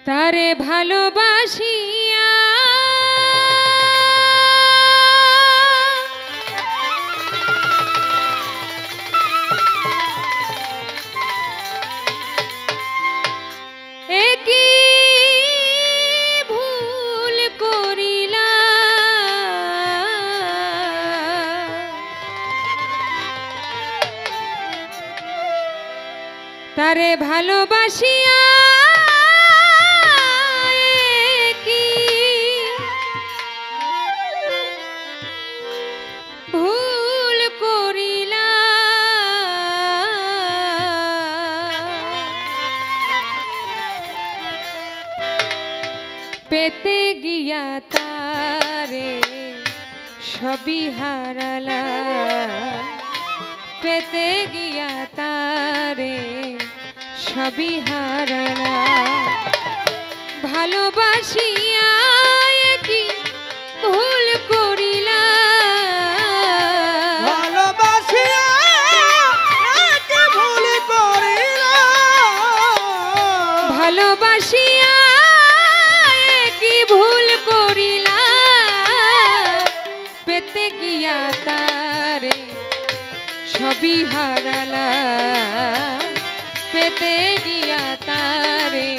তারে ভালোবাসিয়া একই ভুল করিলা তারে ভালোবাসিয়া পেতে গিয়া তারে সবই হারালা পেতে গিয়া তারে সবই হারালা ভালোবাসিয়া কি ভুল করিলা ভালোবাসিয়া কি ভুল করিলা ভালোবাসিয়া ভুল করিলা পেতে গিয়া তারে সবই হারালা পেতে গিয়া তারে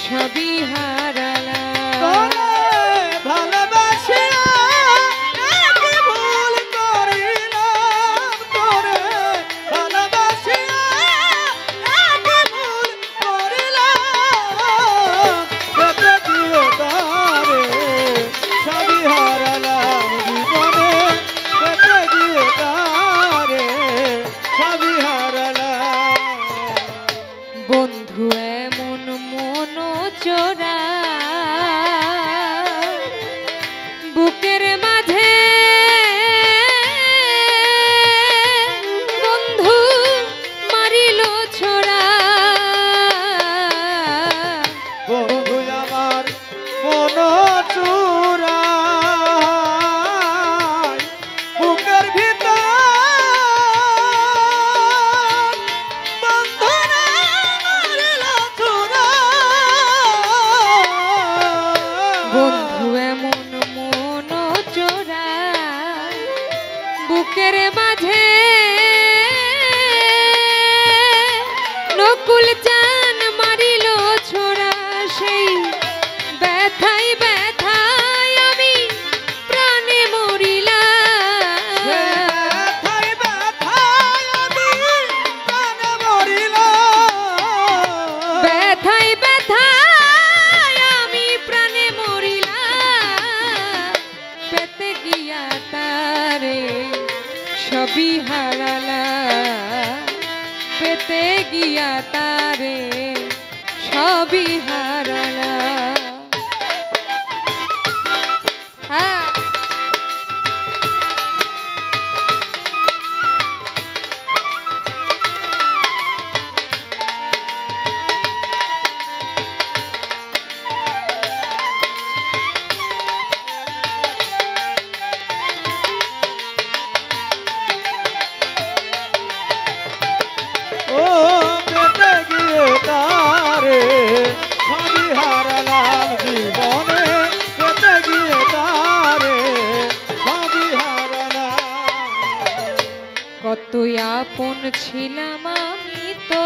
সবই হারালা ভালোবাসিয়া কি ভুল করিলা তোরে ভালোবাসিয়া কি ভুল করিলা পেতে গিয়া তারে সবই হারালাম জীবনে পেতে গিয়া তারে সবই হারালাম বন্ধু এমন মন চোরা বুকের মাঝে বন্ধু মারিল ছোড়া বন্ধু আমার মন চোরা বুকের ভিতর বন্ধুরা মারিল ছোড়া বন্ধু এমন মন চোরা বুকের মাঝে নকুল চান মারিল ছোড়া সেই ব্যথায় ব্যথায় আমি প্রাণে মরিলাম ব্যথায় ব্যথায় আমি প্রাণে মরিলাম ব্যথায় ব্যথায় আমি প্রাণে মরিলাম পেতে গিয়া তারে সবই হারালা পেতে গিয়া তারে সবই হারালা হ্যাঁ ও পেতে গিয়ে তারে সবই হারালাম জীবনে পেতে গিয়ে তারে সবই হারালাম কত আপন ছিলাম আমি তো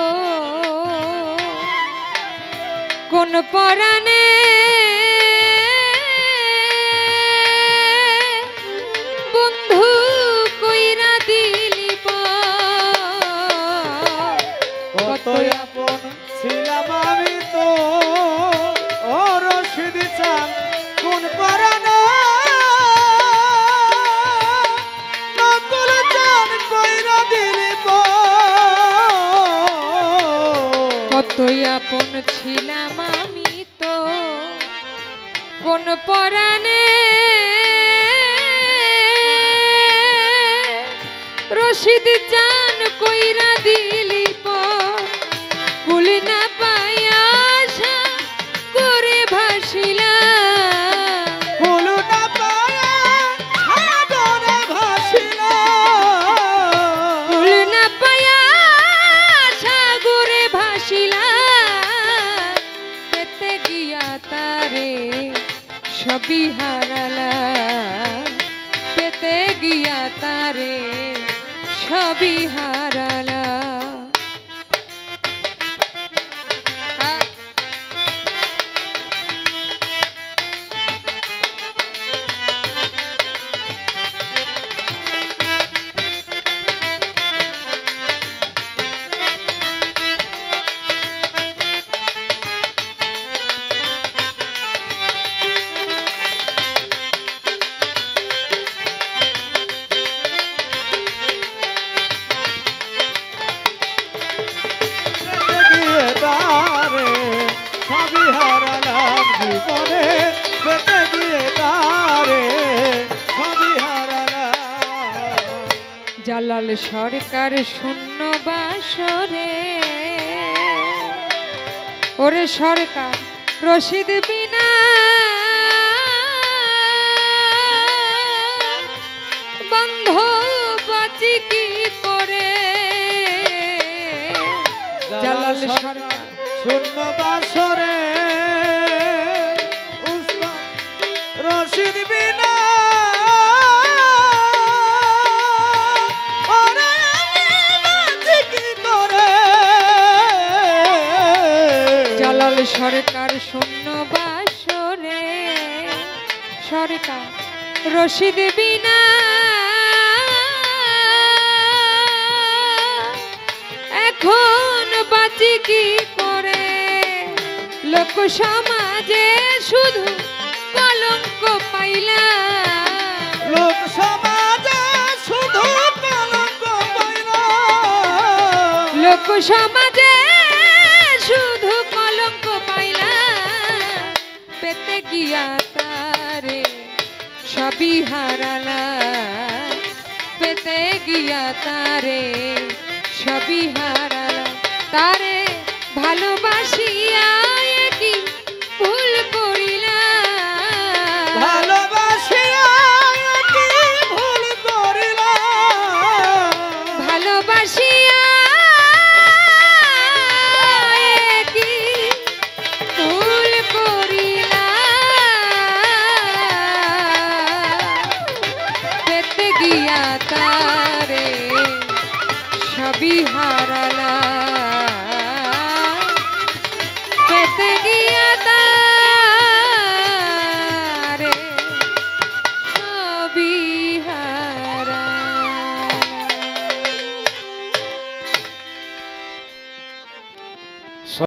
কোন পরাণে বন্ধু কইরা দিলি কত আপন ছিলাম আমি তো ও রশিদ চান কোন পরানো নকুল চান কইরা দিলি কত আপন ছিলাম আমি তো কোন পরাণে রশিদ চান কইরা দিলি কুল না পাইয়া আশা করে ভাসিলা কুল না পায়া সাগরে ভাসিলা কুল না পাইয়া সাগরে ভাসিলা পেতে সবই হারালা পেতে গিয়া তারে সবই হারালা গিয়ে তারে সবই হারালাম জীবনে পেতে গিয়ে তারে সবই হারালাম জালাল সরকার শূন্য বাসরে ওরে সরকার রশিদ বিনা বন্ধ বাঁচি কি করে জালাল সরকার শূন্য বাসরে উসমান রশিদ বিনা ওরে আমি বাঁচি কি করে জালাল সরকার শূন্য বাসরে সরকার রশিদ বিনা এখন বাঁচি কি করে লোক সমাজে শুধু কলঙ্ক পাইলাম লোক সমাজে শুধু কলঙ্ক পাইলাম লোক সমাজে শুধু কলঙ্ক পাইলাম পেতে গিয়া তারে সবই হারালা পেতে গিয়া তারে সবই হারালা তারে ভালোবাসিয়া কি ভুল করিলাম ভালোবাসিয়া কি ভুল করিলাম ভালোবাসিয়া কি ভুল করিলাম পেতে গিয়া তারে সবই হারালা